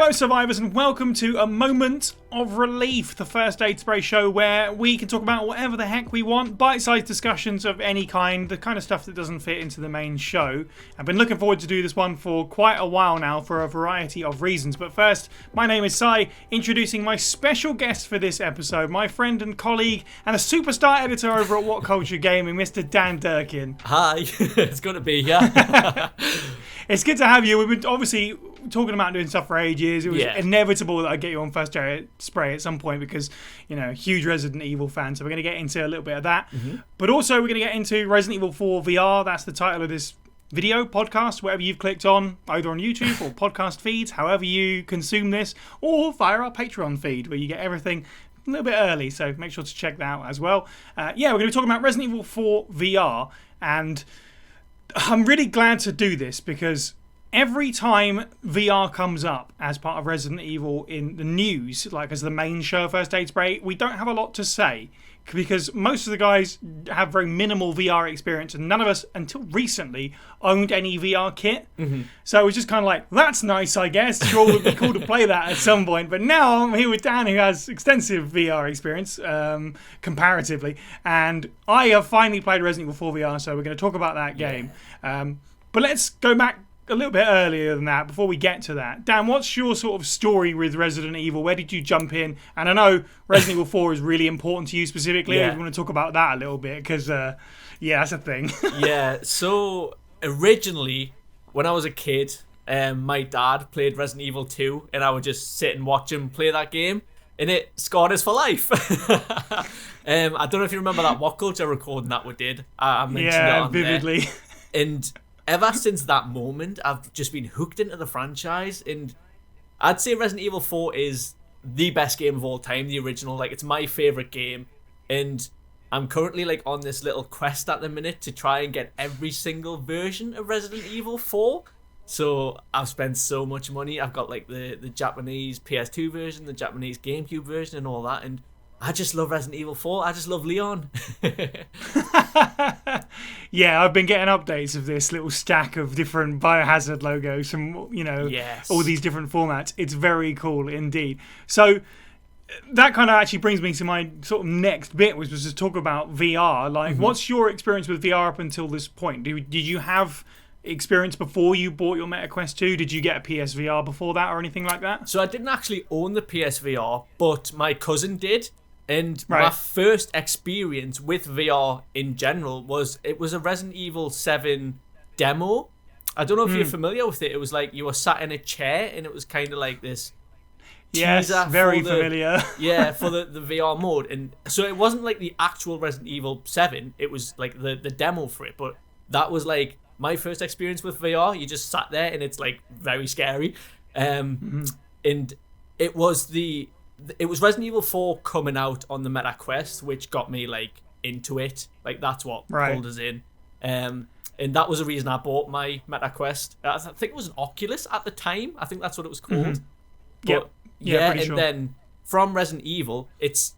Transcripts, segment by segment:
Hello survivors and welcome to a moment of relief, the First Aid Spray show where we can talk about whatever the heck we want, bite-sized discussions of any kind, the kind of stuff that doesn't fit into the main show. I've been looking forward to do this one for quite a while now for a variety of reasons, but first, my name is Sai, introducing my special guest for this episode, my friend and colleague and a superstar editor over at WhatCulture Gaming, Mr. Dan Durkin. Hi, it's good to be here. It's good to have you. We've been obviously talking about doing stuff for ages. It was inevitable that I'd get you on First Aid Spray at some point because, you know, huge Resident Evil fan. So we're going to get into a little bit of that. But also we're going to get into Resident Evil 4 VR. That's the title of this video, podcast, whatever you've clicked on, either on YouTube or podcast feeds, however you consume this, or via our Patreon feed where you get everything a little bit early. So make sure to check that out as well. We're going to be talking about Resident Evil 4 VR, and I'm really glad to do this because every time VR comes up as part of Resident Evil in the news, like as the main show of First Aid Spray, we don't have a lot to say because most of the guys have very minimal VR experience and none of us, until recently, owned any VR kit. So it was just kind of like, that's nice, I guess. Sure, it would be cool to play that at some point. But now I'm here with Dan, who has extensive VR experience, comparatively. And I have finally played Resident Evil 4 VR, so we're going to talk about that game. But let's go back a little bit earlier than that before we get to that. Dan, what's your sort of story with Resident Evil? Where did you jump in? And I know Resident Evil 4 is really important to you specifically. I want to talk about that a little bit because, that's a thing. So originally, when I was a kid, my dad played Resident Evil 2 and I would just sit and watch him play that game and it scarred us for life. I don't know if you remember that WhatCulture recording that we did. I mentioned it on vividly. There. And ever since that moment, I've just been hooked into the franchise, and I'd say Resident Evil 4 is the best game of all time, the original. Like, it's my favourite game, and I'm currently like on this little quest at the minute to try and get every single version of Resident Evil 4. So I've spent so much money. I've got like the Japanese PS2 version, the Japanese GameCube version, and all that, and I just love Resident Evil 4. I just love Leon. Yeah, I've been getting updates of this little stack of different Biohazard logos from, you know, all these different formats. It's very cool indeed. So that kind of actually brings me to my sort of next bit, which was to talk about VR. Like, what's your experience with VR up until this point? Did you have experience before you bought your MetaQuest 2? Did you get a PSVR before that or anything like that? So I didn't actually own the PSVR, but my cousin did. And my first experience with VR in general was a Resident Evil 7 demo. I don't know if you're familiar with it. It was like you were sat in a chair and it was kind of like this teaser. Very familiar. For the VR mode. And so it wasn't like the actual Resident Evil 7. It was like the demo for it. But that was like my first experience with VR. You just sat there and it's like very scary. And it was Resident Evil 4 coming out on the MetaQuest, which got me like into it. Like, that's what pulled us in. And that was the reason I bought my MetaQuest. I think it was an Oculus at the time. I think that's what it was called. But then from Resident Evil,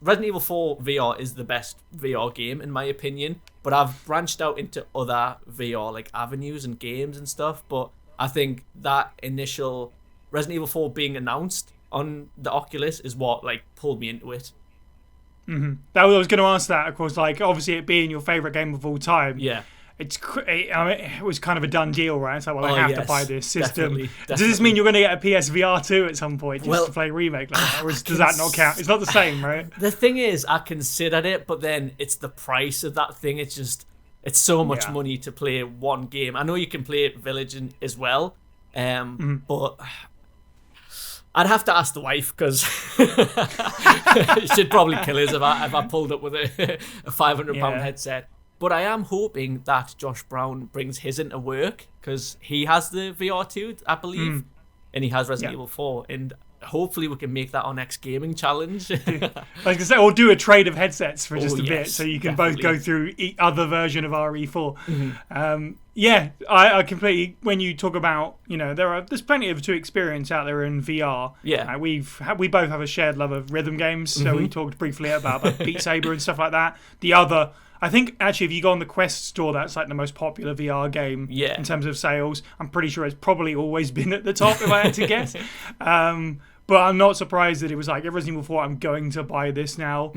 Resident Evil 4 VR is the best VR game in my opinion. But I've branched out into other VR like avenues and games and stuff. But I think that initial Resident Evil 4 being announced on the Oculus is what like pulled me into it. I was going to ask that, of course. Like, obviously, it being your favorite game of all time. Yeah, it was kind of a done deal, right? It's like, well, I have to buy this system. Definitely. Does this mean you're going to get a PSVR 2 at some point just to play Remake like that? Or does that not count? It's not the same, right? The thing is, I considered it, but then it's the price of that thing. It's so much money to play one game. I know you can play Village as well, but I'd have to ask the wife because she'd probably kill us if I pulled up with a £500 headset. But I am hoping that Josh Brown brings his into work because he has the VR 2, I believe, and he has Resident Evil 4. And hopefully we can make that our next gaming challenge. I was going to say, or do a trade of headsets for just a bit so you can both go through each other version of RE4. I completely, when you talk about, you know, there's plenty of to experience out there in VR. We both have a shared love of rhythm games, so we talked briefly about Beat Saber and stuff like that. The other I think actually if you go on the Quest store, that's like the most popular VR game in terms of sales. I'm pretty sure it's probably always been at the top if I had to guess. But I'm not surprised that it was like Resident Evil 4, I'm going to buy this now.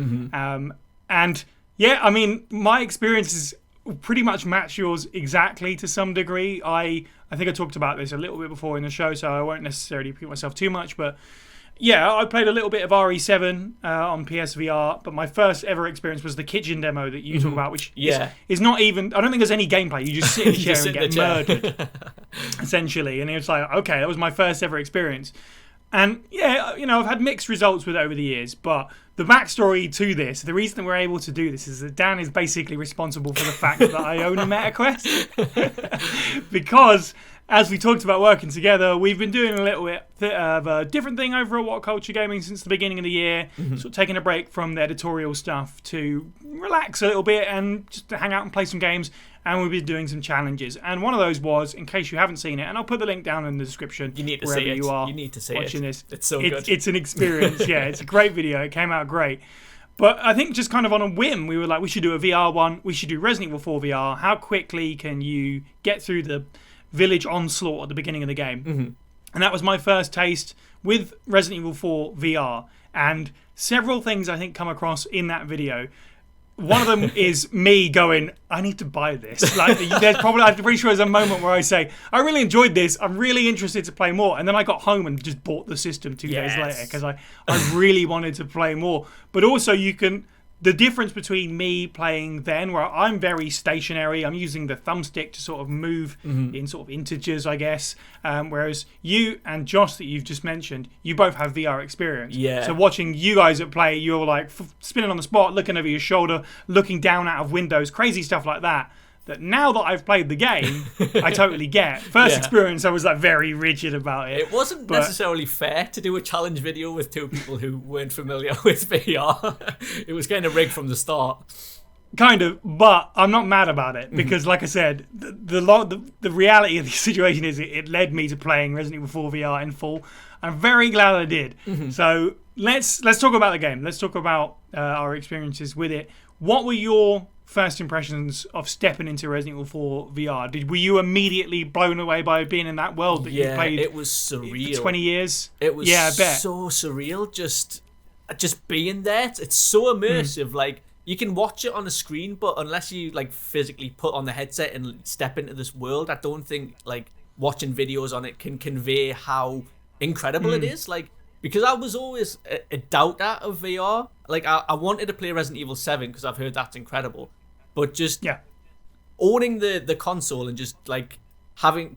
And yeah, I mean, my experiences pretty much match yours exactly to some degree. I think I talked about this a little bit before in the show, so I won't necessarily repeat myself too much, but yeah, I played a little bit of RE7 on PSVR, but my first ever experience was the kitchen demo that you talk about, which is not even, I don't think there's any gameplay. You just sit in a chair and get murdered, essentially. And it was like, okay, that was my first ever experience. And yeah, you know, I've had mixed results with it over the years, but the backstory to this, the reason that we're able to do this is that Dan is basically responsible for the fact that I own a MetaQuest. Because, as we talked about working together, we've been doing a little bit of a different thing over at WhatCulture Gaming since the beginning of the year. Sort of taking a break from the editorial stuff to relax a little bit and just to hang out and play some games. And we've been doing some challenges. And one of those was, in case you haven't seen it, and I'll put the link down in the description. You need to see it. You need to see watching this. It's so good. It's an experience. Yeah, it's a great video. It came out great. But I think just kind of on a whim, we were like, we should do a VR one. We should do Resident Evil 4 VR. How quickly can you get through the village onslaught at the beginning of the game? And that was my first taste with Resident Evil 4 VR. And several things I think come across in that video. One of them is me going, I need to buy this. Like, there's probably, I'm pretty sure there's a moment where I say, I really enjoyed this. I'm really interested to play more. And then I got home and just bought the system 2 days later because I really wanted to play more. But also the difference between me playing then, where I'm very stationary, I'm using the thumbstick to sort of move in sort of integers, I guess. Whereas you and Josh, that you've just mentioned, you both have VR experience. Yeah. So watching you guys at play, you're like spinning on the spot, looking over your shoulder, looking down out of windows, crazy stuff like that. That now that I've played the game, I totally get. First experience, I was like very rigid about it. It wasn't necessarily fair to do a challenge video with two people who weren't familiar with VR. It was kind of rigged from the start. Kind of, but I'm not mad about it because, like I said, the reality of the situation is it led me to playing Resident Evil 4 VR in full. I'm very glad I did. So let's talk about the game. Let's talk about our experiences with it. What were your first impressions of stepping into Resident Evil 4 VR? Were you immediately blown away by being in that world that you played? It was surreal. For 20 years. It was I bet. So surreal. Just being there. It's so immersive. Like, you can watch it on a screen, but unless you like physically put on the headset and step into this world, I don't think like watching videos on it can convey how incredible it is. Like, because I was always a doubter of VR. Like, I wanted to play Resident Evil 7 because I've heard that's incredible. But just owning the console and just like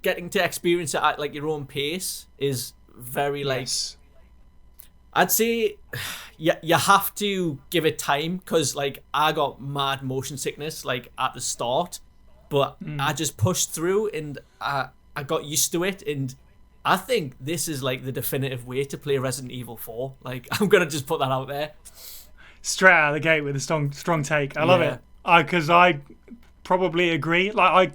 getting to experience it at like your own pace is very like... I'd say you have to give it time because like I got mad motion sickness like at the start. But I just pushed through and I got used to it, and I think this is like the definitive way to play Resident Evil 4. Like, I'm gonna just put that out there. Straight out of the gate with a strong take. I love it. Because I probably agree. Like,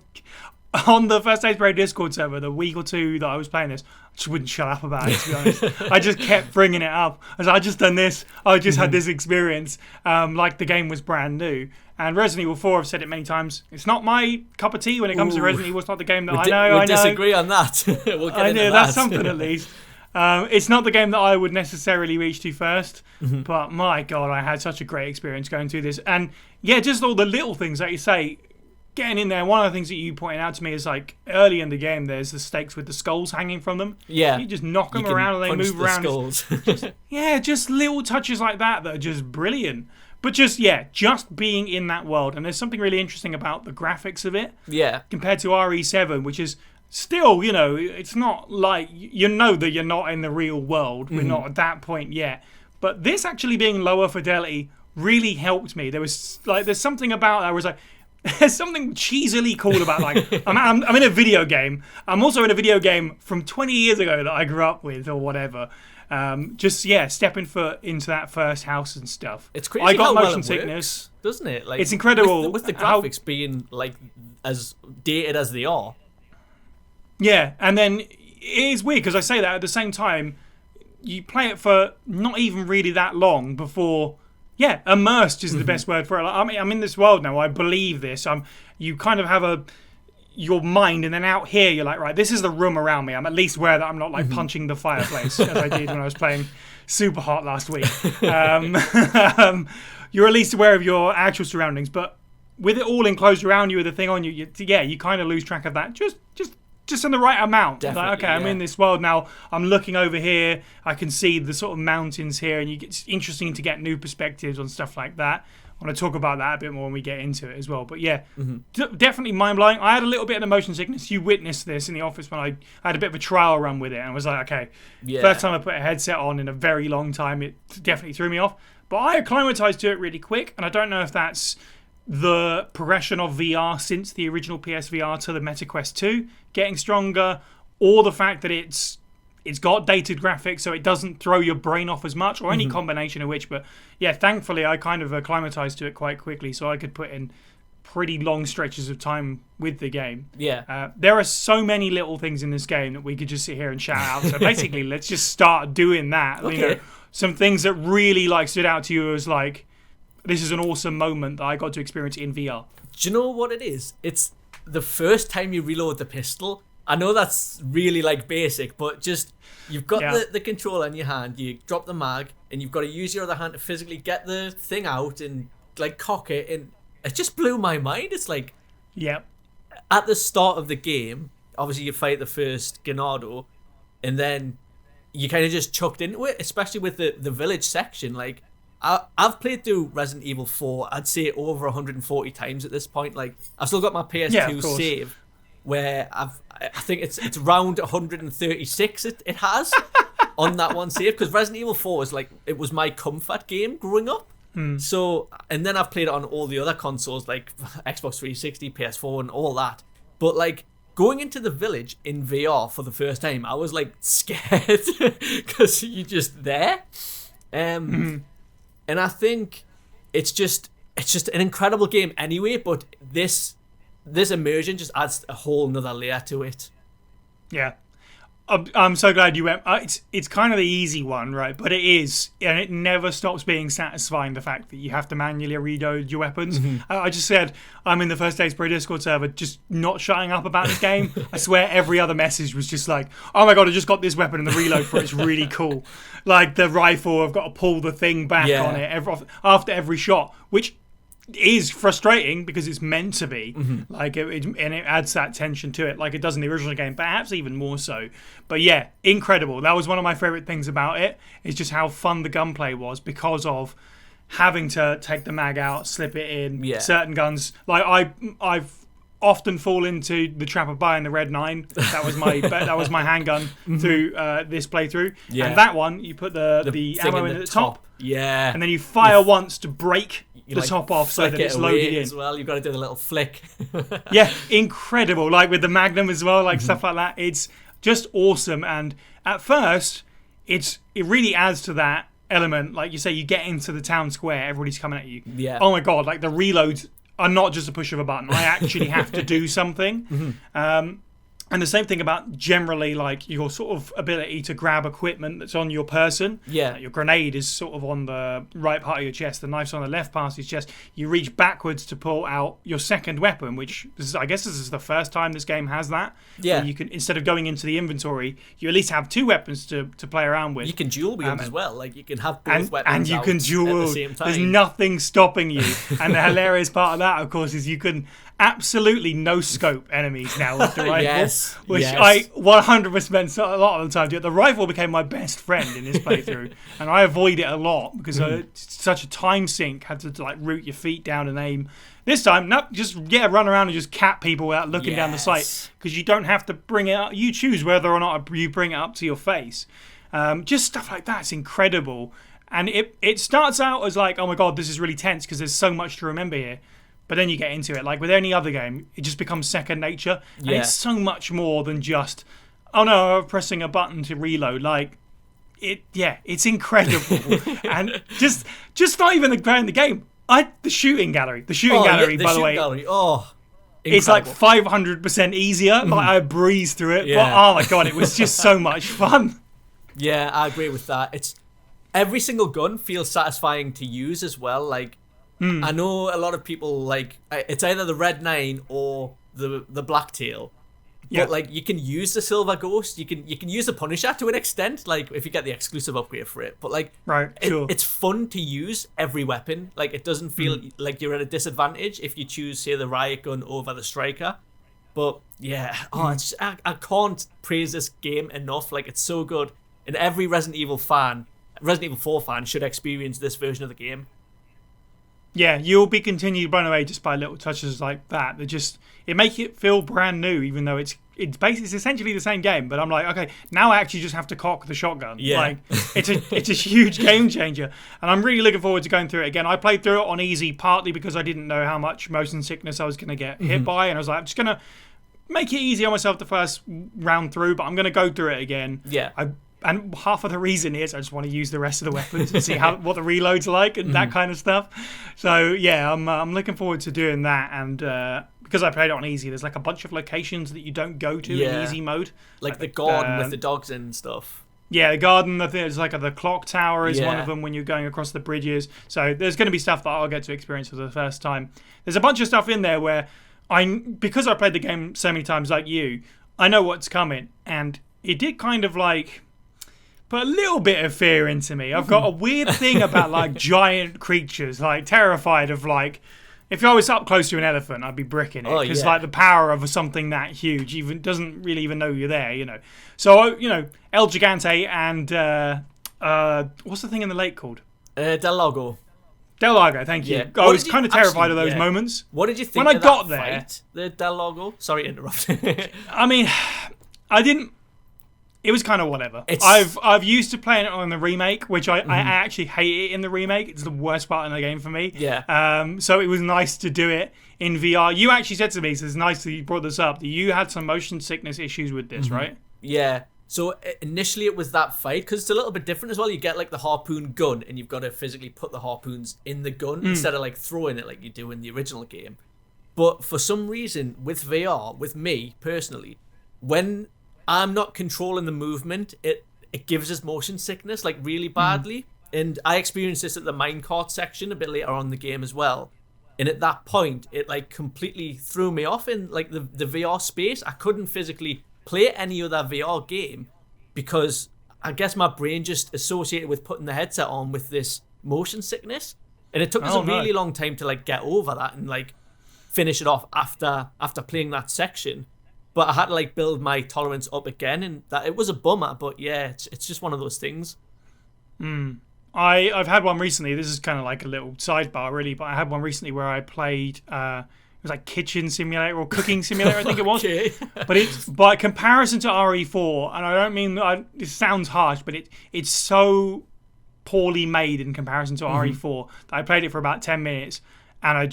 on the First Aid Pro Discord server, the week or two that I was playing this, I just wouldn't shut up about it, to be honest. I just kept bringing it up. I was like, I just done this. I just had this experience. Like the game was brand new. And Resident Evil 4, I've said it many times, it's not my cup of tea when it comes to Resident Evil. It's not the game that I know. We disagree on that. We'll get into that. That's something at least. It's not the game that I would necessarily reach to first, but my God, I had such a great experience going through this. And yeah, just all the little things that you say, getting in there. One of the things that you pointed out to me is like early in the game, there's the stakes with the skulls hanging from them. Yeah. You just knock them around and they move around. Skulls. just little touches like that are just brilliant. But just being in that world. And there's something really interesting about the graphics of it. Yeah. Compared to RE7, which is still, it's not like, that you're not in the real world. We're not at that point yet. But this actually being lower fidelity really helped me. There's something about that where it's like, there's something cheesily cool about like, I'm in a video game. I'm also in a video game from 20 years ago that I grew up with or whatever. Stepping foot into that first house and stuff. It's crazy. I got how motion well it sickness, works, doesn't it? Like, it's incredible with the graphics being like as dated as they are. Yeah, and then it is weird because I say that at the same time, you play it for not even really that long before. immersed is the best word for it. Like, I'm in this world now. I believe this. You kind of have your mind, and then out here you're like, right, this is the room around me. I'm at least aware that I'm not like punching the fireplace as I did when I was playing Super Hot last week. You're at least aware of your actual surroundings, but with it all enclosed around you with the thing on you, you kind of lose track of that. Just in the right amount. Definitely, like, okay, I'm in this world now. I'm looking over here. I can see the sort of mountains here, and it's interesting to get new perspectives on stuff like that. I want to talk about that a bit more when we get into it as well. But definitely mind-blowing. I had a little bit of the motion sickness. You witnessed this in the office when I had a bit of a trial run with it, and I was like, okay, first time I put a headset on in a very long time, it definitely threw me off. But I acclimatized to it really quick, and I don't know if that's the progression of VR since the original PSVR to the MetaQuest 2 getting stronger, or the fact that it's got dated graphics so it doesn't throw your brain off as much, or any combination of which. But thankfully I kind of acclimatized to it quite quickly, so I could put in pretty long stretches of time with the game. There are so many little things in this game that we could just sit here and shout out. So basically let's just start doing that. Okay. You know, some things that really like stood out to you as like, this is an awesome moment that I got to experience in VR. Do you know what it is? It's the first time you reload the pistol. I know that's really like basic, but just you've got the controller in your hand, you drop the mag, and you've got to use your other hand to physically get the thing out and like cock it, and it just blew my mind. It's like, at the start of the game, obviously you fight the first Ganado, and then you kind of just chucked into it, especially with the village section. Like, I've played through Resident Evil 4, I'd say over 140 times at this point. Like, I've still got my PS2 save where I think it's around 136 it has on that one save, because Resident Evil 4 was like, it was my comfort game growing up. So, and then I've played it on all the other consoles like Xbox 360, PS4 and all that. But like, going into the village in VR for the first time, I was like scared because you're just there. And I think it's just an incredible game anyway, but this immersion just adds a whole nother layer to it. Yeah. I'm so glad you went. It's kind of the easy one, right? But it is, and it never stops being satisfying, the fact that you have to manually reload your weapons. I just said, I'm in the First Days Pro Discord server, just not shutting up about this game. I swear every other message was just like, oh my god, I just got this weapon and the reload for it's really cool. Like the rifle, I've got to pull the thing back on it after every shot, which is frustrating because it's meant to be. Like and it adds that tension to it, like it does in the original game, perhaps even more so. But yeah, incredible. That was one of my favorite things about it, is just how fun the gunplay was, because of having to take the mag out, slip it in. Certain guns, like I've often fall into the trap of buying the Red 9. That was my handgun through this playthrough. And that one, you put the ammo in at the top. And then you fire once to break the top off so that it's loaded in as well. You've got to do the little flick. Incredible. Like with the Magnum as well, like stuff like that. It's just awesome. And at first, it really adds to that element. Like you say, you get into the town square, everybody's coming at you. Oh my god, like the reloads are not just a push of a button. I actually have to do something. And the same thing about generally like your sort of ability to grab equipment that's on your person. Your grenade is sort of on the right part of your chest. The knife's on the left part of your chest. You reach backwards to pull out your second weapon, which I guess this is the first time this game has that. You can, instead of going into the inventory, you at least have two weapons to play around with. You can dual wield as well. Like you can have both weapons and you can dual at the same time. There's nothing stopping you. And the hilarious part of that, of course, is you can absolutely no scope enemies now with the rifle, which I 100% a lot of the time do. The rifle became my best friend in this playthrough, and I avoid it a lot because it's such a time sink. Had to like root your feet down and aim. This time, no, just run around and just cap people without looking down the sight, because you don't have to bring it up. You choose whether or not you bring it up to your face. Just stuff like that's incredible, and it starts out as like, oh my god, this is really tense because there's so much to remember here. But then you get into it. Like with any other game, it just becomes second nature. And it's so much more than just, oh no, I'm pressing a button to reload. Like, it's incredible. And just not even playing the game. The shooting gallery. The shooting gallery, by the way. Incredible. It's like 500% easier. Like I breezed through it. But oh my god, it was just so much fun. Yeah, I agree with that. every single gun feels satisfying to use as well. Like, I know a lot of people like it's either the Red 9 or the Blacktail. Yeah. But like you can use the Silver Ghost, you can use the Punisher to an extent, like if you get the exclusive upgrade for it. But like it's fun to use every weapon. Like it doesn't feel like you're at a disadvantage if you choose, say, the Riot Gun over the Striker. But yeah, I can't praise this game enough. Like it's so good. And every Resident Evil 4 fan should experience this version of the game. Yeah, you'll be continued blown away just by little touches like that. It make it feel brand new, even though it's essentially the same game. But I'm like, okay, now I actually just have to cock the shotgun. Yeah. Like it's a huge game changer, and I'm really looking forward to going through it again. I played through it on easy partly because I didn't know how much motion sickness I was going to get hit by, and I was like, I'm just gonna make it easy on myself the first round through, but I'm gonna go through it again. Yeah. And half of the reason is I just want to use the rest of the weapons and see what the reload's like and that kind of stuff. So yeah, I'm looking forward to doing that. And because I played it on easy, there's like a bunch of locations that you don't go to in easy mode, like the garden with the dogs and stuff. Yeah, the garden. There's like the clock tower is one of them when you're going across the bridges. So there's going to be stuff that I'll get to experience for the first time. There's a bunch of stuff in there where because I played the game so many times like you, I know what's coming, and it did kind of like put a little bit of fear into me. I've got a weird thing about like giant creatures, like terrified of like, if I was up close to an elephant, I'd be bricking it because like the power of something that huge even doesn't really even know you're there, you know. So El Gigante and what's the thing in the lake called? Del Lago. Del Lago, thank you. Yeah. I was kind of terrified of those moments. What did you think when of I got that there? Fight, the Del Lago? Sorry to interrupt. I mean, I didn't. It was kind of whatever. I've used to playing it on the remake, which I actually hate it in the remake. It's the worst part in the game for me. Yeah. So it was nice to do it in VR. You actually said to me, so it's nice that you brought this up, that you had some motion sickness issues with this, right? Yeah. So initially it was that fight, because it's a little bit different as well. You get like the harpoon gun, and you've got to physically put the harpoons in the gun instead of like throwing it like you do in the original game. But for some reason, with VR, with me personally, when I'm not controlling the movement, it gives us motion sickness like really badly. And I experienced this at the minecart section a bit later on in the game as well. And at that point, it like completely threw me off in like the VR space. I couldn't physically play any other VR game because I guess my brain just associated with putting the headset on with this motion sickness. And it took us a really long time to like get over that and like finish it off after playing that section. But I had to like build my tolerance up again, and that it was a bummer. But yeah, it's just one of those things. I've had one recently. This is kind of like a little sidebar, really. But I had one recently where I played. It was like kitchen simulator or cooking simulator, I think it was. But it's by comparison to RE4, and I don't mean it sounds harsh, but it's so poorly made in comparison to RE4 that I played it for about 10 minutes. And I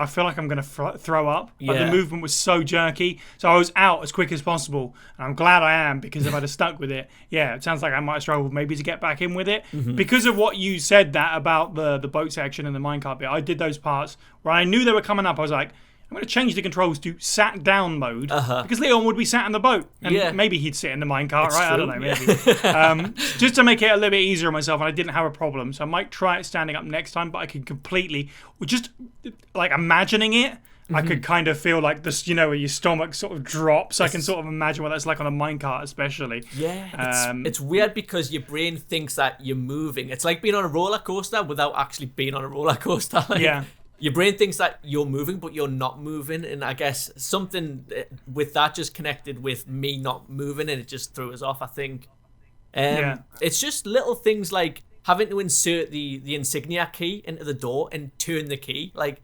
feel like I'm going to throw up. Like the movement was so jerky. So I was out as quick as possible. And I'm glad I am, because if I'd have stuck with it, it sounds like I might have struggled maybe to get back in with it. Because of what you said that about the boat section and the minecart bit, I did those parts where I knew they were coming up. I was like, I'm going to change the controls to sat down mode because Leon would be sat in the boat and maybe he'd sit in the minecart, right? True. I don't know, maybe. Just to make it a little bit easier on myself, and I didn't have a problem. So I might try it standing up next time, but I could completely, just like imagining it, I could kind of feel like this, where your stomach sort of drops. I can sort of imagine what that's like on a minecart, especially. Yeah, it's weird because your brain thinks that you're moving. It's like being on a roller coaster without actually being on a roller coaster. Your brain thinks that you're moving, but you're not moving. And I guess something with that just connected with me not moving, and it just threw us off, I think. It's just little things like having to insert the insignia key into the door and turn the key. Like,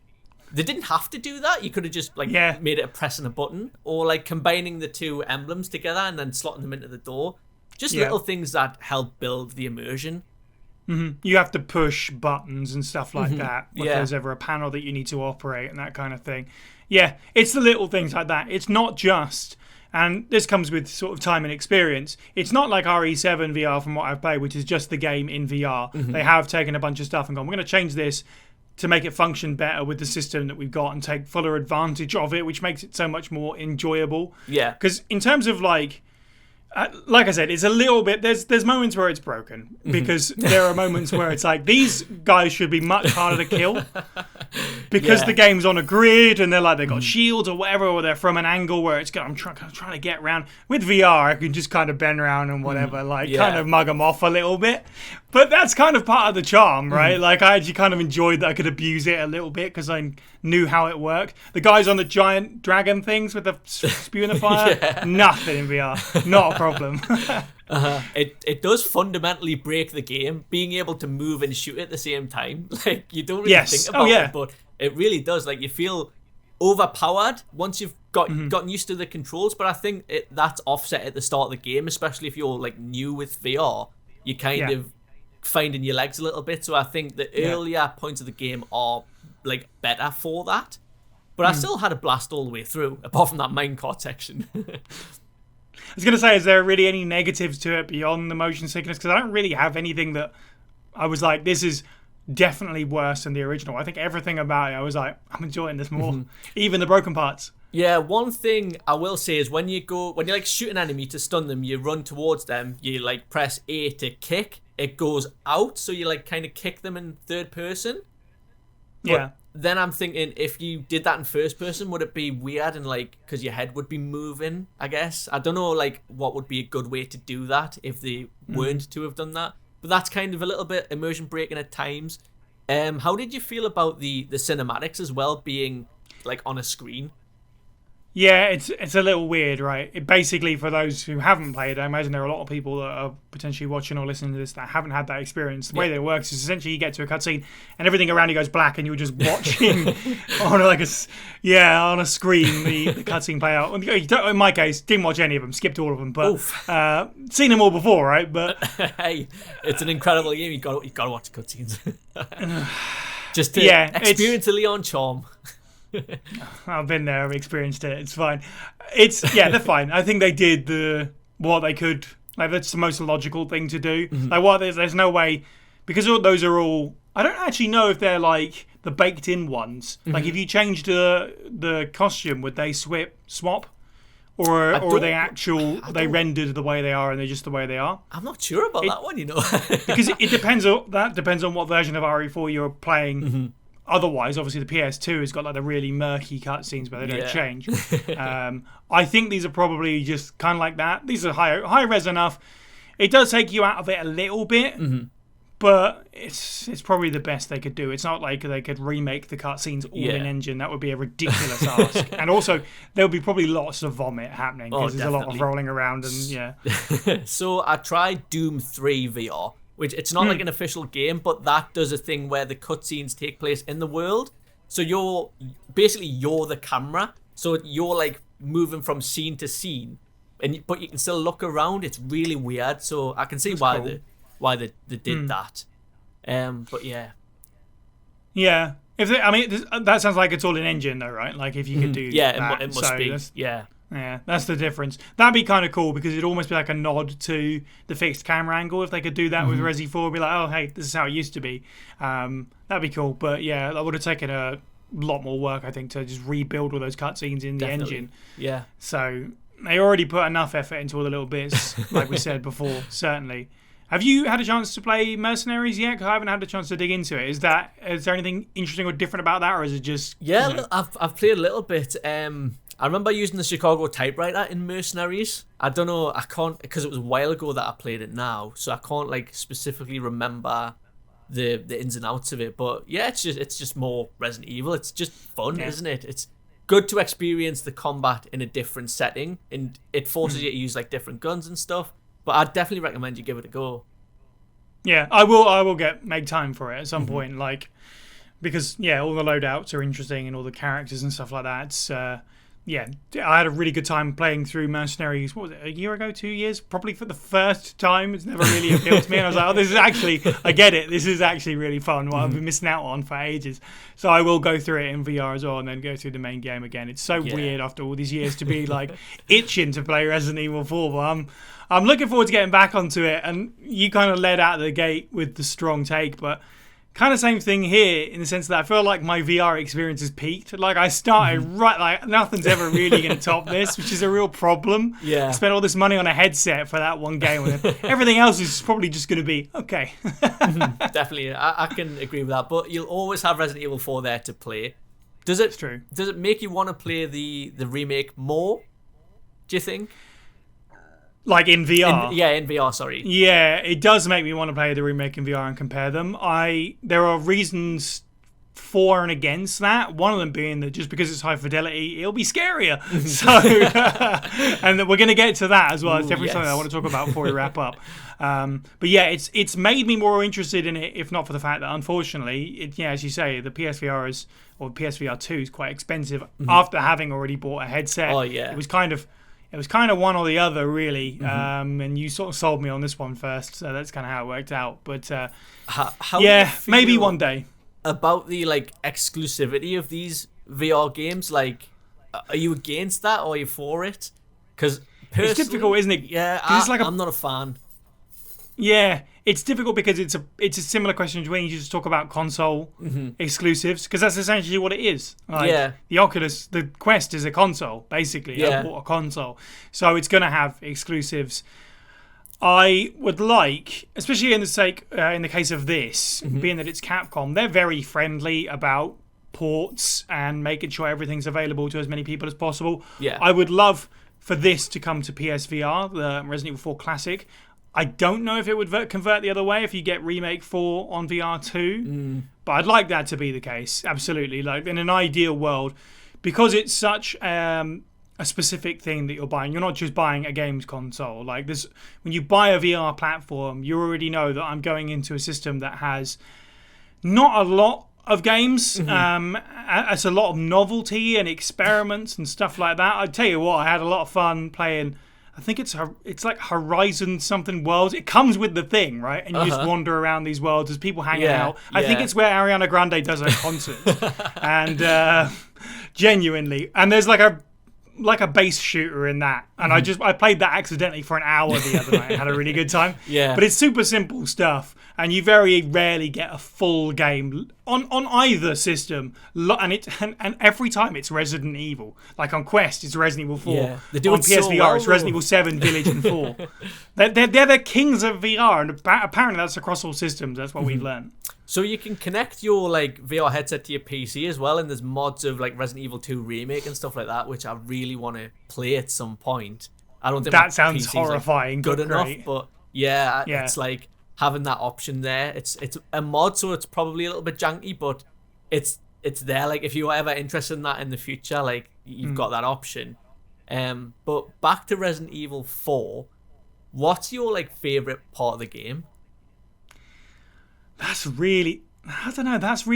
they didn't have to do that. You could have just made it a press and a button, or like combining the two emblems together and then slotting them into the door. Just little things that help build the immersion. You have to push buttons and stuff like that. If there's ever a panel that you need to operate and that kind of thing. Yeah, it's the little things like that. It's not just, and this comes with sort of time and experience, it's not like RE7 VR from what I've played, which is just the game in VR. They have taken a bunch of stuff and gone, we're going to change this to make it function better with the system that we've got and take fuller advantage of it, which makes it so much more enjoyable. Yeah. Because in terms of like, like I said, it's a little bit. There's moments where it's broken because there are moments where it's like these guys should be much harder to kill because the game's on a grid and they're like they've got shields or whatever, or they're from an angle where it's I'm trying to get around. With VR, I can just kind of bend around and whatever, kind of mug them off a little bit. But that's kind of part of the charm, right? Like I actually kind of enjoyed that I could abuse it a little bit because I knew how it worked. The guys on the giant dragon things with the spewing the fire, nothing in VR, not a problem. It does fundamentally break the game, being able to move and shoot at the same time. Like you don't really think about it, but it really does. Like you feel overpowered once you've gotten used to the controls. But I think that's offset at the start of the game, especially if you're like new with VR. You kind of finding your legs a little bit. So I think the earlier points of the game are like better for that. But I still had a blast all the way through, apart from that minecart section. I was going to say, is there really any negatives to it beyond the motion sickness? Because I don't really have anything that I was like, this is definitely worse than the original. I think everything about it, I was like, I'm enjoying this more. Even the broken parts. Yeah, one thing I will say is when you like shoot an enemy to stun them, you run towards them, you like press A to kick, it goes out, so you like kind of kick them in third person. But then I'm thinking, if you did that in first person, would it be weird and like, because your head would be moving, I guess? I don't know, like, what would be a good way to do that if they weren't to have done that. But that's kind of a little bit immersion breaking at times. How did you feel about the cinematics as well being like on a screen? Yeah, it's a little weird, right? It basically, for those who haven't played, I imagine there are a lot of people that are potentially watching or listening to this that haven't had that experience. The way that it works is essentially you get to a cutscene and everything around you goes black, and you're just watching on a screen the cutscene play out. In my case, didn't watch any of them, skipped all of them, but seen them all before, right? But hey, it's an incredible game. You got to watch the cutscenes just to experience the Leon charm. I've been there, I've experienced it, it's fine. They're fine. I think they did what they could. Like, that's the most logical thing to do. Like, there's no way, because those are all, I don't actually know if they're like the baked in ones. Like, if you changed the costume, would they swap? Or are they they rendered the way they are and they're just the way they are? I'm not sure about that one, you know. Because it depends on what version of RE4 you're playing. Otherwise, obviously, the PS2 has got like the really murky cutscenes where they don't change. I think these are probably just kind of like that. These are high res enough. It does take you out of it a little bit, but it's probably the best they could do. It's not like they could remake the cutscenes all in engine. That would be a ridiculous ask. And also, there'll be probably lots of vomit happening because there's a lot of rolling around and So I tried Doom 3 VR. Which it's not like an official game, but that does a thing where the cutscenes take place in the world. So you're the camera. So you're like moving from scene to scene, but you can still look around. It's really weird. So I can see why they did that. But yeah. That sounds like it's all in engine though, right? Like if you could do that. It must be. Yeah, that's the difference. That'd be kind of cool because it'd almost be like a nod to the fixed camera angle if they could do that with Resi 4. Be like, oh, hey, this is how it used to be. That'd be cool. But yeah, that would have taken a lot more work, I think, to just rebuild all those cutscenes in the engine. Yeah. So they already put enough effort into all the little bits, like we said before, certainly. Have you had a chance to play Mercenaries yet? Because I haven't had a chance to dig into it. Is there anything interesting or different about that, or is it just... Yeah, I've played a little bit. I remember using the Chicago typewriter in Mercenaries. I don't know, I can't, because it was a while ago that I played it now, so I can't like specifically remember the ins and outs of it. But yeah, it's just more Resident Evil. It's just fun, isn't it? It's good to experience the combat in a different setting, and it forces you to use like different guns and stuff. But I'd definitely recommend you give it a go. Yeah, I will make time for it at some point, like, because all the loadouts are interesting and all the characters and stuff like that. It's I had a really good time playing through Mercenaries, what was it, a year ago, 2 years? Probably for the first time. It's never really appealed to me. And I was like, this is actually, I get it. This is actually really fun. What I've been missing out on for ages. So I will go through it in VR as well and then go through the main game again. It's so weird after all these years to be like itching to play Resident Evil 4. But I'm looking forward to getting back onto it. And you kind of led out of the gate with the strong take. But kind of same thing here in the sense that I feel like my VR experience has peaked. Like I started like nothing's ever really going to top this, which is a real problem. Yeah. I spent all this money on a headset for that one game, and everything else is probably just going to be okay. Definitely, I can agree with that. But you'll always have Resident Evil 4 there to play. Does it? It's true. Does it make you want to play the remake more? Do you think? Like in VR? In VR, sorry. Yeah, it does make me want to play the remake in VR and compare them. There are reasons for and against that. One of them being that just because it's high fidelity, it'll be scarier. So, and we're going to get to that as well. It's definitely something I want to talk about before we wrap up. But yeah, it's made me more interested in it, if not for the fact that unfortunately, as you say, the PSVR 2 is quite expensive after having already bought a headset. Oh yeah, it was kind of one or the other, really. And you sort of sold me on this one first, so that's kind of how it worked out. But how maybe one day. About the exclusivity of these VR games, are you against that or are you for it? Because it's difficult, isn't it? Yeah, I'm not a fan. Yeah, it's difficult because it's a similar question to when you just talk about console exclusives, because that's essentially what it is. The Quest is a console, basically. I bought a console, so it's going to have exclusives. I would like, especially in the case of this, being that it's Capcom, they're very friendly about ports and making sure everything's available to as many people as possible. Yeah, I would love for this to come to PSVR, the Resident Evil 4 Classic. I don't know if it would convert the other way if you get Remake 4 on VR 2, but I'd like that to be the case, absolutely. Like in an ideal world, because it's such a specific thing that you're buying. You're not just buying a games console. Like this, when you buy a VR platform, you already know that I'm going into a system that has not a lot of games. It's a lot of novelty and experiments and stuff like that. I tell you what, I had a lot of fun playing. I think it's like Horizon something Worlds. It comes with the thing, right? And you just wander around these worlds. There's people hanging out. I think it's where Ariana Grande does her concert. And genuinely, and there's like a base shooter in that, and I played that accidentally for an hour the other night and had a really good time. But it's super simple stuff, and you very rarely get a full game on either system, and every time it's Resident Evil. Like on Quest it's Resident Evil 4, on PSVR it's Resident Evil 7 Village and 4. They're the kings of VR, and apparently that's across all systems. That's what we've learned. So you can connect your VR headset to your PC as well, and there's mods of Resident Evil 2 Remake and stuff like that, which I really want to play at some point. I don't think that sounds horrifying. Good enough, but it's having that option there. It's a mod, so it's probably a little bit janky, but it's there. If you were ever interested in that in the future, you've got that option. But back to Resident Evil 4, what's your favorite part of the game? That's really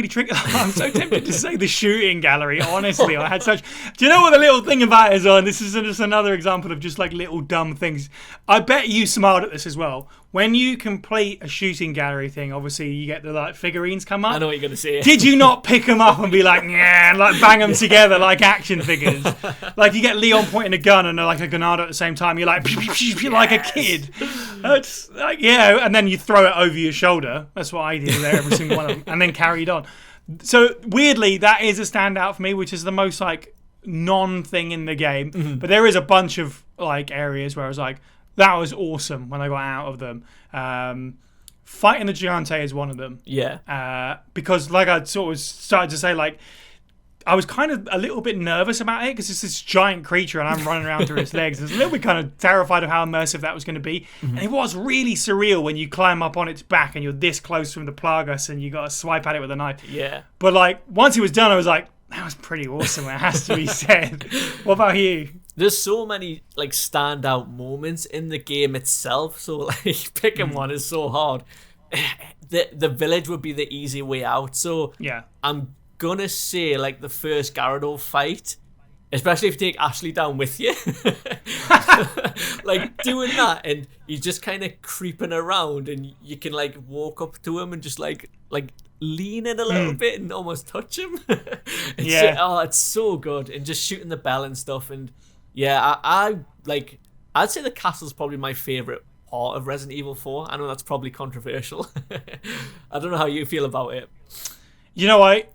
tricky. I'm so tempted to say the shooting gallery. Honestly, I had such. Do you know what the little thing about it is? And this is just another example of just little dumb things. I bet you smiled at this as well. When you complete a shooting gallery thing, obviously you get the figurines come up. I know what you're gonna say. Did you not pick them up and be yeah, and bang them together like action figures? You get Leon pointing a gun and a grenade at the same time. You're like a kid. It's and then you throw it over your shoulder. That's what I did there, every single one of them, and then carried on. So weirdly, that is a standout for me, which is the most non-thing in the game. But there is a bunch of areas where I was that was awesome when I got out of them. Fighting the Gigante is one of them. Yeah. Because I sort of started to say I was kind of a little bit nervous about it because it's this giant creature and I'm running around through its legs. I was a little bit kind of terrified of how immersive that was going to be. And it was really surreal when you climb up on its back and you're this close from the Plagas and you got to swipe at it with a knife. Yeah. But once it was done, I was that was pretty awesome. It has to be said. What about you? There's so many standout moments in the game itself. So picking one is so hard. The village would be the easy way out. So yeah, I'm gonna say the first Gyarados fight, especially if you take Ashley down with you. Doing that and he's just kind of creeping around and you can walk up to him and just lean in a little bit and almost touch him. It's so good, and just shooting the bell and stuff. And I'd say the castle's probably my favorite part of Resident Evil 4. I know that's probably controversial. I don't know how you feel about it. You know, I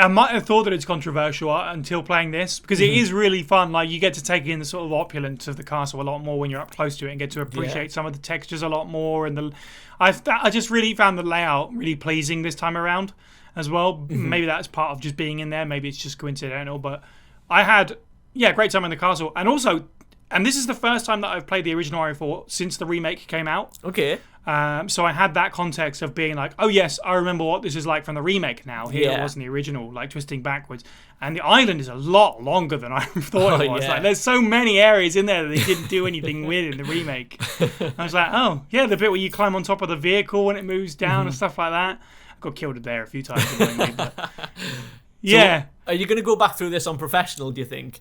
might have thought that it's controversial until playing this, because it is really fun. Like, you get to take in the sort of opulence of the castle a lot more when you're up close to it and get to appreciate some of the textures a lot more. And I just really found the layout really pleasing this time around as well. Maybe that's part of just being in there. Maybe it's just coincidental. But I had, great time in the castle. And also, and this is the first time that I've played the original RE4 since the remake came out. Okay. So I had that context of being like, oh yes, I remember what this is like from the remake now. Here it wasn't the original, like twisting backwards. And the island is a lot longer than I thought it was. Like, there's so many areas in there that they didn't do anything with in the remake. I was like, oh yeah, the bit where you climb on top of the vehicle and it moves down and stuff like that. I got killed there a few times. But yeah. So, are you going to go back through this on professional, do you think?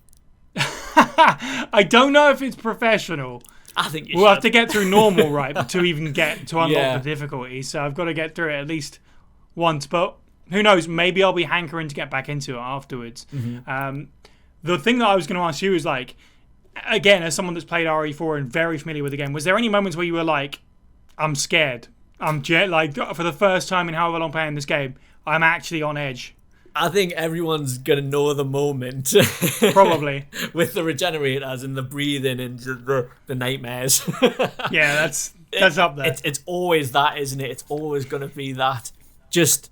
I don't know if it's professional. I think we'll have to get through normal, right, to even get to unlock the difficulty. So I've got to get through it at least once. But who knows? Maybe I'll be hankering to get back into it afterwards. The thing that I was going to ask you is, like, again, as someone that's played RE4 and very familiar with the game, was there any moments where you were like, I'm scared? Like, for the first time in however long playing this game, I'm actually on edge. I think everyone's going to know the moment. Probably. With the regenerators and the breathing and the nightmares. Yeah, that's up there. It's always that, isn't it? It's always going to be that. Just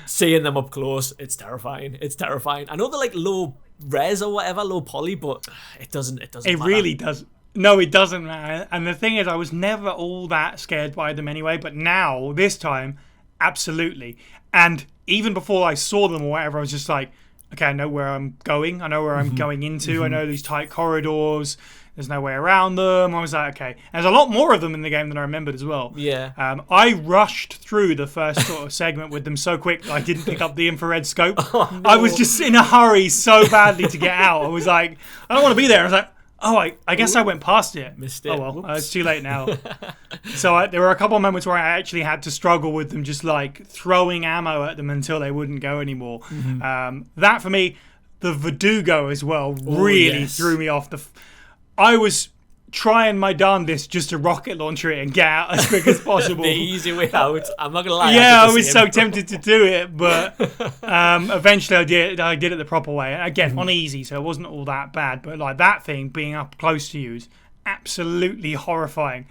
seeing them up close, it's terrifying. It's terrifying. I know they're like low res or whatever, low poly, but it doesn't matter. It really does. No, it doesn't matter. And the thing is, I was never all that scared by them anyway, but now, this time, absolutely. And even before I saw them or whatever, I was just like, okay, I know where I'm going. I know where I'm going into. I know these tight corridors. There's no way around them. I was like, okay. And there's a lot more of them in the game than I remembered as well. Yeah. I rushed through the first sort of segment with them so quick that I didn't pick up the infrared scope. Oh, no. I was just in a hurry so badly to get out. I was like, I don't want to be there. I was like, oh, I guess I went past it. Missed it. Oh, well, it's too late now. So there were a couple of moments where I actually had to struggle with them, just like throwing ammo at them until they wouldn't go anymore. That, for me, the Verdugo as well, really threw me off. I was trying my darndest just to rocket launcher it and get out as quick as possible. The easy way out. I'm not going to lie. Yeah, I was so tempted to do it, but eventually I did it the proper way. Again, on easy, so it wasn't all that bad. But like that thing being up close to you is absolutely horrifying.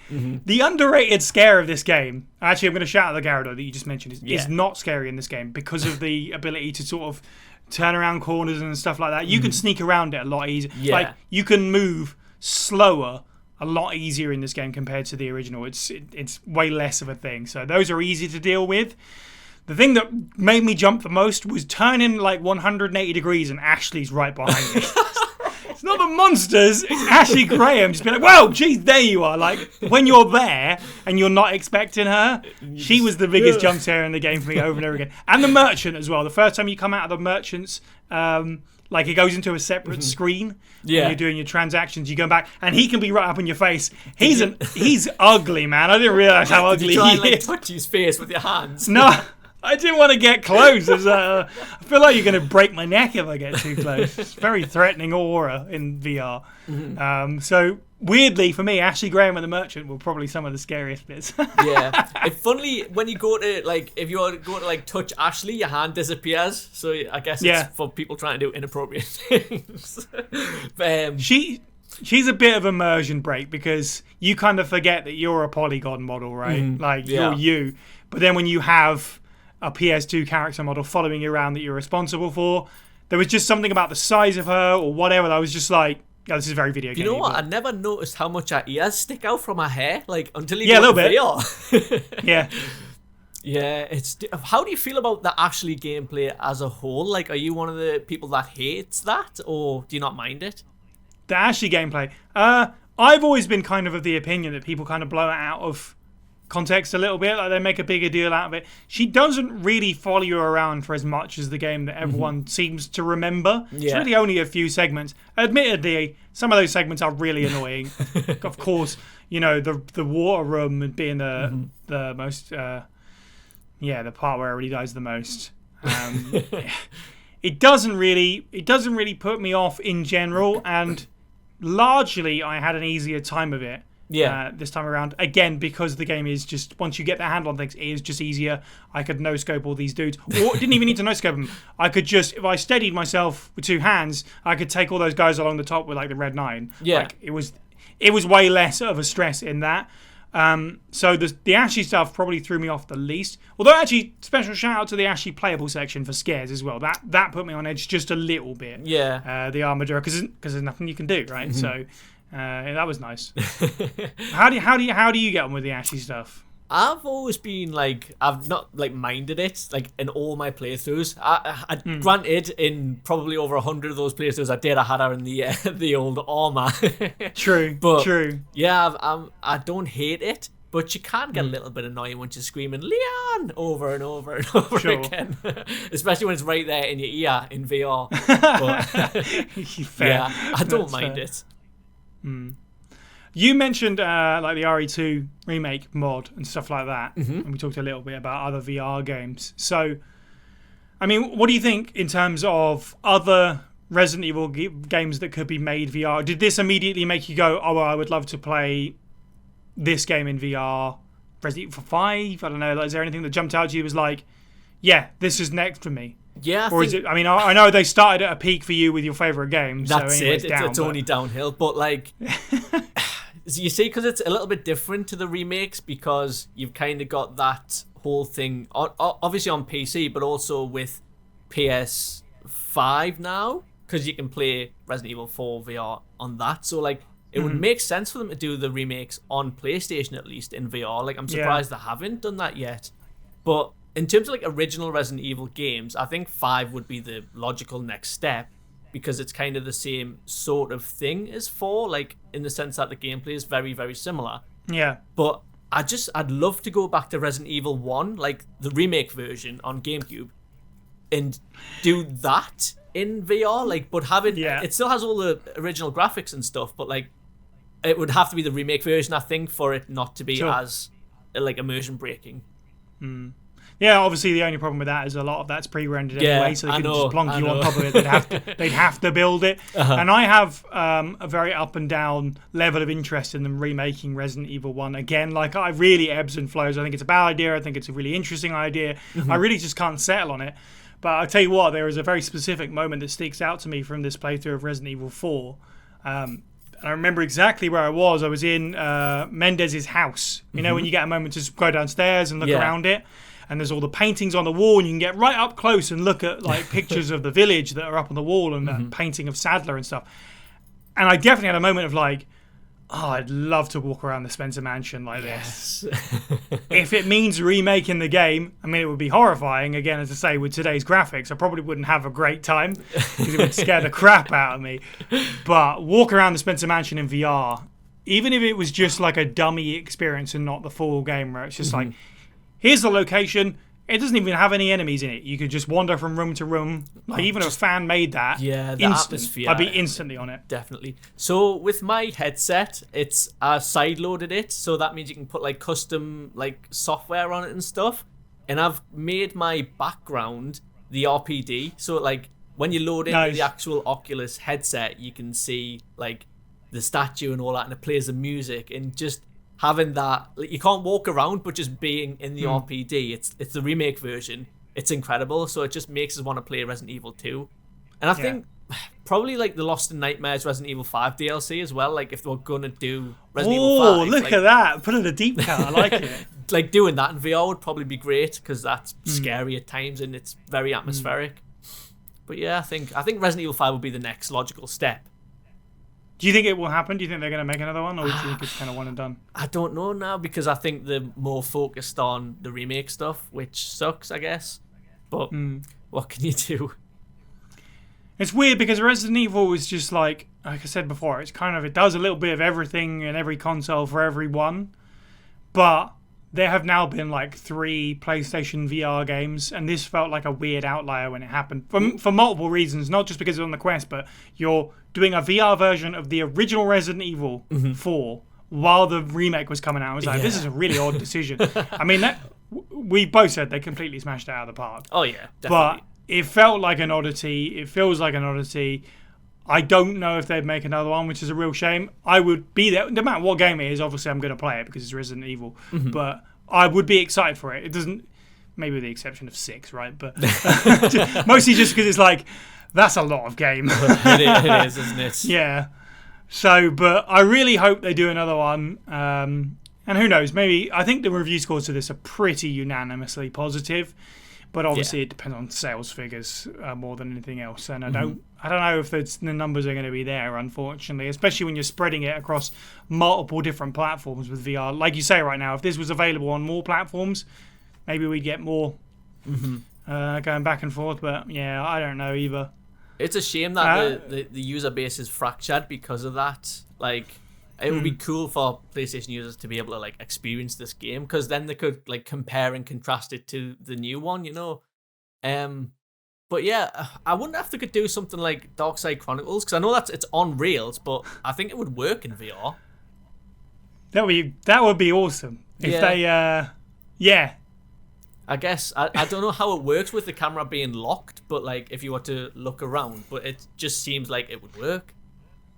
The underrated scare of this game, actually I'm going to shout out the Gyarados that you just mentioned, is not scary in this game because of the ability to sort of turn around corners and stuff like that. You can sneak around it a lot easier. Like, you can move slower a lot easier in this game compared to the original. It's way less of a thing, so those are easy to deal with. The thing that made me jump the most was turning like 180 degrees and Ashley's right behind me. It's not the monsters, it's Ashley Graham just being like, whoa, geez, there you are. Like, when you're there and you're not expecting her, she was the biggest jump scare in the game for me over and over again. And the merchant as well. The first time you come out of the merchant's like, it goes into a separate screen when you're doing your transactions. You go back, and he can be right up in your face. He's ugly, man. I didn't realize how ugly he is. Did you try and touch his face with your hands? No, I didn't want to get close. I feel like you're going to break my neck if I get too close. It's very threatening aura in VR. So, weirdly, for me, Ashley Graham and the Merchant were probably some of the scariest bits. Yeah. It's funny when you go to, like, if you go to, like, touch Ashley, your hand disappears. So I guess it's for people trying to do inappropriate things. But, she's a bit of immersion break because you kind of forget that you're a polygon model, right? Like, you're you. But then when you have a PS2 character model following you around that you're responsible for, there was just something about the size of her or whatever that I was just like, yeah, this is very video game. You know what? I never noticed how much her ears stick out from her hair, like, until you go a little bit. VR. Yeah. Yeah, how do you feel about the Ashley gameplay as a whole? Like, are you one of the people that hates that, or do you not mind it? The Ashley gameplay. I've always been kind of the opinion that people kind of blow it out of context a little bit, like they make a bigger deal out of it. She doesn't really follow you around for as much as the game that everyone seems to remember. It's really only a few segments. Admittedly, some of those segments are really annoying. Of course, you know, the water room being the most the part where everybody dies the most. It doesn't really put me off in general, and largely I had an easier time of it this time around. Again, because the game is just, once you get the handle on things, it is just easier. I could no-scope all these dudes. Or didn't even need to no-scope them. I could just, if I steadied myself with 2 hands, I could take all those guys along the top with like the red 9. Yeah. Like, it was way less of a stress in that. So the Ashy stuff probably threw me off the least. Although actually, special shout out to the Ashy playable section for scares as well. That put me on edge just a little bit. Yeah. The Armadura, because there's nothing you can do, right? So that was nice. How do you get on with the Ashy stuff? I've always been like, I've not like minded it like in all my playthroughs. I granted, in probably over 100 of those playthroughs I had her in the old armor. True, but true. Yeah, I don't hate it, but you can get a little bit annoying when you're screaming Leon over and over and over again, especially when it's right there in your ear in VR. But, yeah, I don't mind it. You mentioned like the RE2 remake mod and stuff like that, and we talked a little bit about other VR games. So, I mean, what do you think in terms of other Resident Evil games that could be made VR? Did this immediately make you go, oh, well, I would love to play this game in VR? Resident Evil 5? I don't know. Like, is there anything that jumped out to you was like, yeah, this is next for me? Yeah, or is it? I mean, I know they started at a peak for you with your favorite games. That's so it. It's only downhill, but like. You see, because it's a little bit different to the remakes, because you've kind of got that whole thing, obviously on PC, but also with PS5 now, because you can play Resident Evil 4 VR on that. So, like, it would make sense for them to do the remakes on PlayStation, at least, in VR. Like, I'm surprised they haven't done that yet. But in terms of, like, original Resident Evil games, I think 5 would be the logical next step, because it's kind of the same sort of thing as 4, like in the sense that the gameplay is very, very similar. Yeah. But I'd love to go back to Resident Evil 1, like the remake version on GameCube, and do that in VR, like, but have it, it still has all the original graphics and stuff, but like, it would have to be the remake version, I think, for it not to be as, like, immersion breaking. Yeah, obviously the only problem with that is a lot of that's pre-rendered anyway, so they couldn't just plonk you on top of it. They'd have to build it. And I have a very up and down level of interest in them remaking Resident Evil 1 again. Like, I really ebbs and flows. I think it's a bad idea. I think it's a really interesting idea. I really just can't settle on it. But I'll tell you what, there is a very specific moment that sticks out to me from this playthrough of Resident Evil 4. And I remember exactly where I was. I was in Mendez's house. You know, when you get a moment to just go downstairs and look around it. And there's all the paintings on the wall, and you can get right up close and look at like pictures of the village that are up on the wall, and that painting of Sadler and stuff. And I definitely had a moment of like, oh, I'd love to walk around the Spencer Mansion like this. If it means remaking the game, I mean, it would be horrifying. Again, as I say, with today's graphics, I probably wouldn't have a great time because it would scare the crap out of me. But walk around the Spencer Mansion in VR, even if it was just like a dummy experience and not the full game, where it's just like, here's the location. It doesn't even have any enemies in it. You could just wander from room to room. Like, even if a fan made that, the atmosphere, I'd be instantly on it. Definitely. So with my headset, it's side-loaded it, so that means you can put like custom like software on it and stuff. And I've made my background the RPD, so like when you load into the actual Oculus headset, you can see like the statue and all that, and it plays the music, and just having that, like, you can't walk around, but just being in the RPD, it's the remake version. It's incredible, so it just makes us want to play Resident Evil 2. And I think probably like the Lost in Nightmares Resident Evil 5 DLC as well, like if they were going to do Resident Evil 5. Oh, look like, at that. Put in a deep cut. I like it. Like doing that in VR would probably be great, because that's scary at times and it's very atmospheric. But yeah, I think Resident Evil 5 would be the next logical step. Do you think it will happen? Do you think they're going to make another one, or do you think it's kind of one and done? I don't know now, because I think they're more focused on the remake stuff, which sucks, I guess. But what can you do? It's weird, because Resident Evil is just like I said before, it's kind of, it does a little bit of everything in every console for everyone. But there have now been like 3 PlayStation VR games, and this felt like a weird outlier when it happened for multiple reasons, not just because it's on the Quest, but you're doing a VR version of the original Resident Evil 4 while the remake was coming out. I was like, this is a really odd decision. I mean, we both said they completely smashed it out of the park. Oh yeah, definitely. But it felt like an oddity. It feels like an oddity. I don't know if they'd make another one, which is a real shame. I would be there no matter what game it is. Obviously, I'm going to play it because it's Resident Evil, but I would be excited for it. It doesn't, maybe with the exception of 6, right? But mostly just because it's like that's a lot of game. It is, isn't it? Yeah. So, but I really hope they do another one. And who knows? Maybe I think the review scores to this are pretty unanimously positive. But obviously, it depends on sales figures more than anything else. And I don't know if the numbers are going to be there, unfortunately, especially when you're spreading it across multiple different platforms with VR. Like you say right now, if this was available on more platforms, maybe we'd get more going back and forth. But yeah, I don't know either. It's a shame that the user base is fractured because of that. Like, it would be cool for PlayStation users to be able to like experience this game, because then they could like compare and contrast it to the new one, you know. But yeah, I wonder if they could do something like Darkside Chronicles, because I know it's on rails, but I think it would work in VR. That would be awesome if they I guess I don't know how it works with the camera being locked, but like if you were to look around, but it just seems like it would work.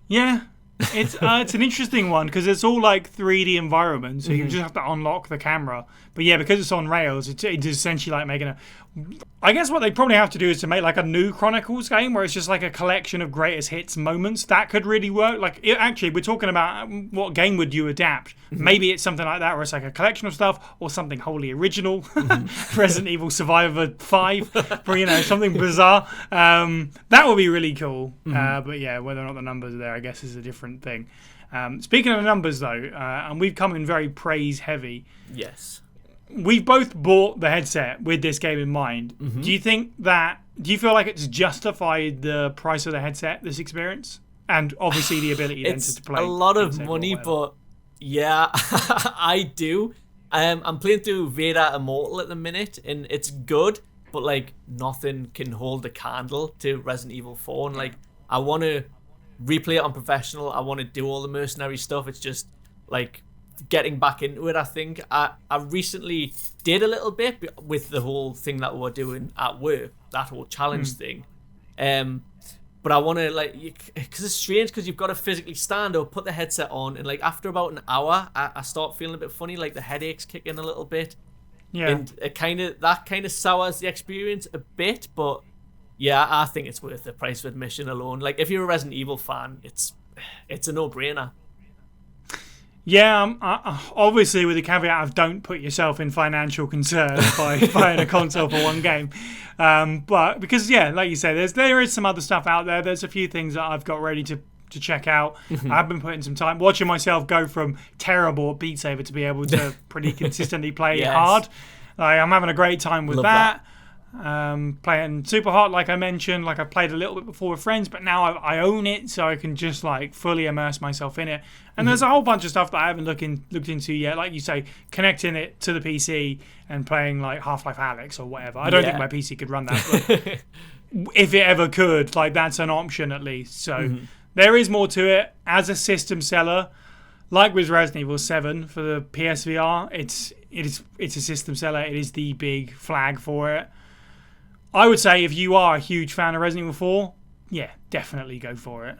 Yeah. It's an interesting one because it's all like 3D environments, so you just have to unlock the camera. But yeah, because it's on rails, it's essentially like making a. I guess what they probably have to do is to make like a new Chronicles game where it's just like a collection of greatest hits moments. That could really work. Like actually, we're talking about what game would you adapt? Maybe it's something like that, where it's like a collection of stuff, or something wholly original, Resident Evil Survivor 5, or something bizarre. That would be really cool. But yeah, whether or not the numbers are there, I guess, is a different thing. Speaking of numbers, though, and we've come in very praise heavy. Yes. We've both bought the headset with this game in mind. Do you feel like it's justified the price of the headset, this experience? And obviously the ability then to play. It's a lot of money, but yeah, I do. I'm playing through Vader Immortal at the minute, and it's good, but like nothing can hold a candle to Resident Evil 4. And like, I want to replay it on professional. I want to do all the mercenary stuff. It's just like getting back into it. I think I recently did a little bit with the whole thing that we're doing at work, that whole challenge thing. But I want to because it's strange because you've got to physically stand or put the headset on, and like after about an hour, I start feeling a bit funny, like the headaches kick in a little bit. Yeah, and it kind of sours the experience a bit. But yeah, I think it's worth the price of admission alone. Like if you're a Resident Evil fan, it's a no-brainer. Yeah, obviously with the caveat of don't put yourself in financial concern by buying a console for one game. But because, yeah, like you say, there is some other stuff out there. There's a few things that I've got ready to check out. I've been putting some time watching myself go from terrible at Beat Saber to be able to pretty consistently play hard. Like, I'm having a great time with that. Playing super hard, like I mentioned. Like I played a little bit before with friends, but now I own it, so I can just like fully immerse myself in it. And there's a whole bunch of stuff that I haven't looked into yet. Like you say, connecting it to the PC and playing like Half-Life Alyx or whatever. I don't think my PC could run that, but if it ever could, like that's an option at least. So there is more to it. As a system seller, like with Resident Evil 7 for the PSVR, it's a system seller. It is the big flag for it. I would say if you are a huge fan of Resident Evil 4, yeah, definitely go for it.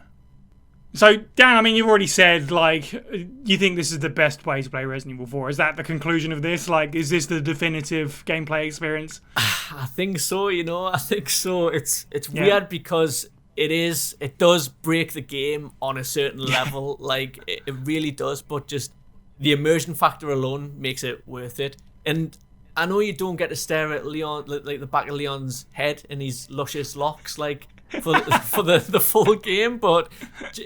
So, Dan, I mean, you've already said, like, you think this is the best way to play Resident Evil 4. Is that the conclusion of this? Like, is this the definitive gameplay experience? I think so, I think so. It's weird because it does break the game on a certain level. Like, it really does, but just the immersion factor alone makes it worth it. And I know you don't get to stare at Leon, like the back of Leon's head and his luscious locks, like for the full game, but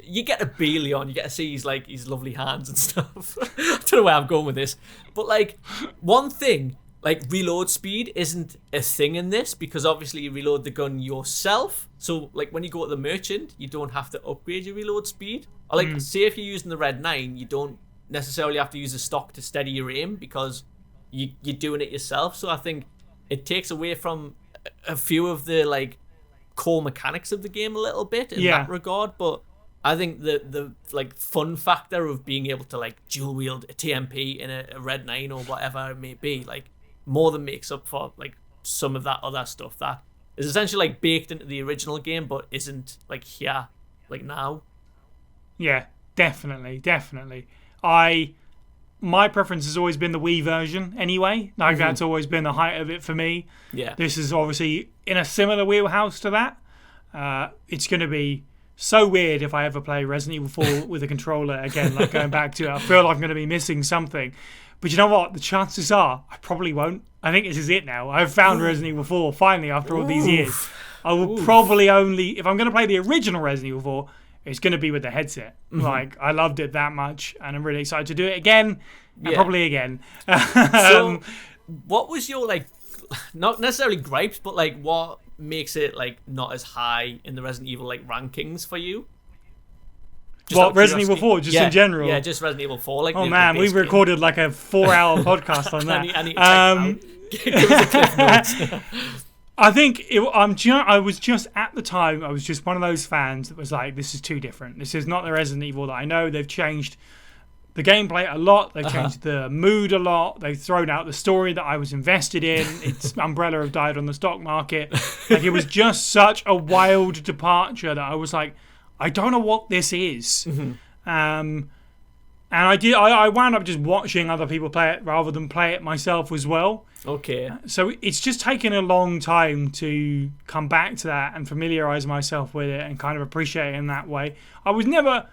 you get to be Leon. You get to see his lovely hands and stuff. I don't know where I'm going with this, but like one thing, like reload speed isn't a thing in this because obviously you reload the gun yourself. So like when you go to the merchant, you don't have to upgrade your reload speed. Or like say if you're using the Red 9, you don't necessarily have to use the stock to steady your aim because you're doing it yourself. So I think it takes away from a few of the like core mechanics of the game a little bit in that regard. But I think the like fun factor of being able to like dual wield a TMP in a Red 9 or whatever it may be, like more than makes up for like some of that other stuff that is essentially like baked into the original game but isn't like here like now. Yeah, definitely. My preference has always been the Wii version anyway. Like, that's always been the height of it for me. Yeah. This is obviously in a similar wheelhouse to that. It's going to be so weird if I ever play Resident Evil 4 with a controller again, like going back to it. I feel like I'm going to be missing something. But you know what? The chances are I probably won't. I think this is it now. I've found Resident Evil 4 finally after all these years. I will probably only, if I'm going to play the original Resident Evil 4, it's going to be with the headset. Like, I loved it that much, and I'm really excited to do it again, and probably again. So, what was your, like, not necessarily gripes, but, like, what makes it, like, not as high in the Resident Evil, like, rankings for you? What, Resident Evil 4, just in general? Yeah, just Resident Evil 4. Like, oh, man, we've recorded, like, a 4-hour podcast on that. I need to check it out. Give us a cliff notes. I think I was just at the time. I was just one of those fans that was like, "This is too different. This is not the Resident Evil that I know." They've changed the gameplay a lot. They've changed the mood a lot. They've thrown out the story that I was invested in. Its Umbrella have died on the stock market. Like, it was just such a wild departure that I was like, I don't know what this is. And I wound up just watching other people play it rather than play it myself as well. Okay. So it's just taken a long time to come back to that and familiarize myself with it and kind of appreciate it in that way. I don't know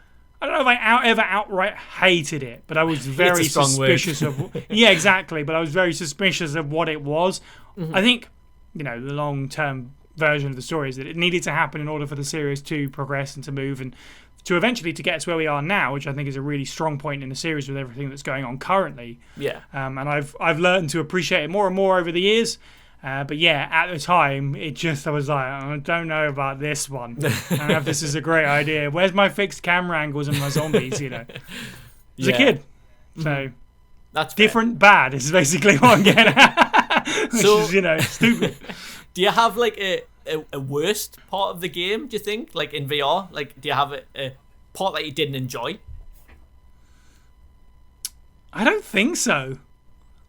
if I ever outright hated it, but I was very suspicious of... Yeah, exactly. But I was very suspicious of what it was. I think, the long-term version of the story is that it needed to happen in order for the series to progress and to move and to eventually to get to where we are now, which I think is a really strong point in the series with everything that's going on currently. Yeah. And I've learned to appreciate it more and more over the years. But yeah, at the time, I was like, I don't know about this one. I don't know if this is a great idea. Where's my fixed camera angles and my zombies, As a kid. So, that's different bad is basically what I'm getting at. Which is, stupid. Do you have, like, a worst part of the game, do you think? Like, in VR? Like, do you have a part that you didn't enjoy? I don't think so.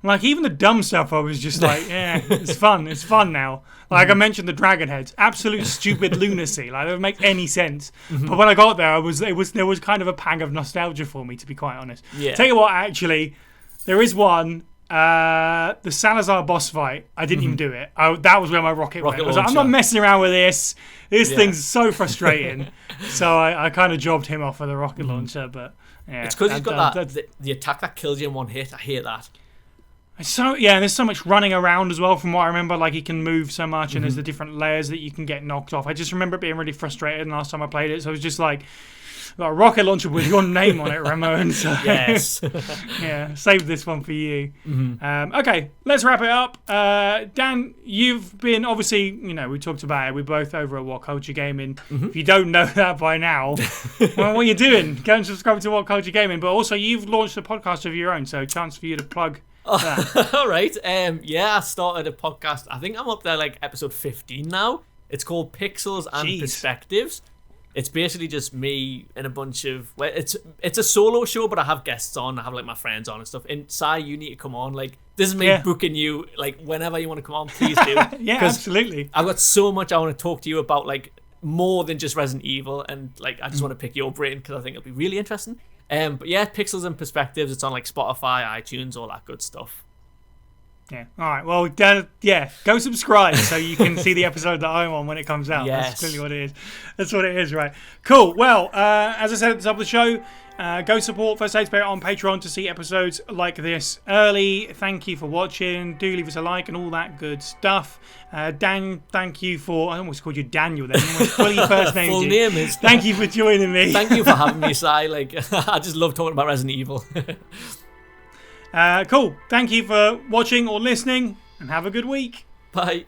Like, even the dumb stuff, I was just like, yeah, it's fun. It's fun now. Like, I mentioned the dragon heads. Absolute stupid lunacy. Like, it doesn't make any sense. But when I got there, there was kind of a pang of nostalgia for me, to be quite honest. Yeah. Tell you what, actually, there is one... the Salazar boss fight, I didn't even do it. That was where my rocket went. I was like, I'm not messing around with this. This thing's so frustrating. So I kind of jobbed him off with the rocket launcher. But yeah, it's because he's got the attack that kills you in one hit. I hate that. So there's so much running around as well. From what I remember, like, he can move so much, and there's the different layers that you can get knocked off. I just remember it being really frustrating last time I played it. So I was just like. Got a rocket launcher with your name on it, Ramon. So, yes. Yeah, save this one for you. Okay, let's wrap it up. Dan, you've been, obviously, we talked about it. We're both over at WhatCulture Gaming. If you don't know that by now, well, what are you doing? Go and subscribe to WhatCulture Gaming. But also, you've launched a podcast of your own, so chance for you to plug that. All right. I started a podcast. I think I'm up there, like, episode 15 now. It's called Pixels and Perspectives. It's basically just me and a bunch of... Well, it's a solo show, but I have guests on. I have, like, my friends on and stuff. And, Si, you need to come on. Like, this is me booking you. Like, whenever you want to come on, please do. Yeah, absolutely. I've got so much I want to talk to you about, like, more than just Resident Evil. And, like, I just want to pick your brain because I think it'll be really interesting. But, yeah, Pixels and Perspectives. It's on, like, Spotify, iTunes, all that good stuff. Yeah. All right. Well, go subscribe so you can see the episode that I'm on when it comes out. Yes. That's clearly what it is. That's what it is, right? Cool. Well, as I said at the top of the show, go support First Aid Spirit on Patreon to see episodes like this early. Thank you for watching. Do leave us a like and all that good stuff. Dan, thank you for... I almost called you Daniel then. I almost fully first named Full you. name is... Thank you for joining me. Thank you for having me, Si. Like, I just love talking about Resident Evil. Cool. Thank you for watching or listening, and have a good week. Bye.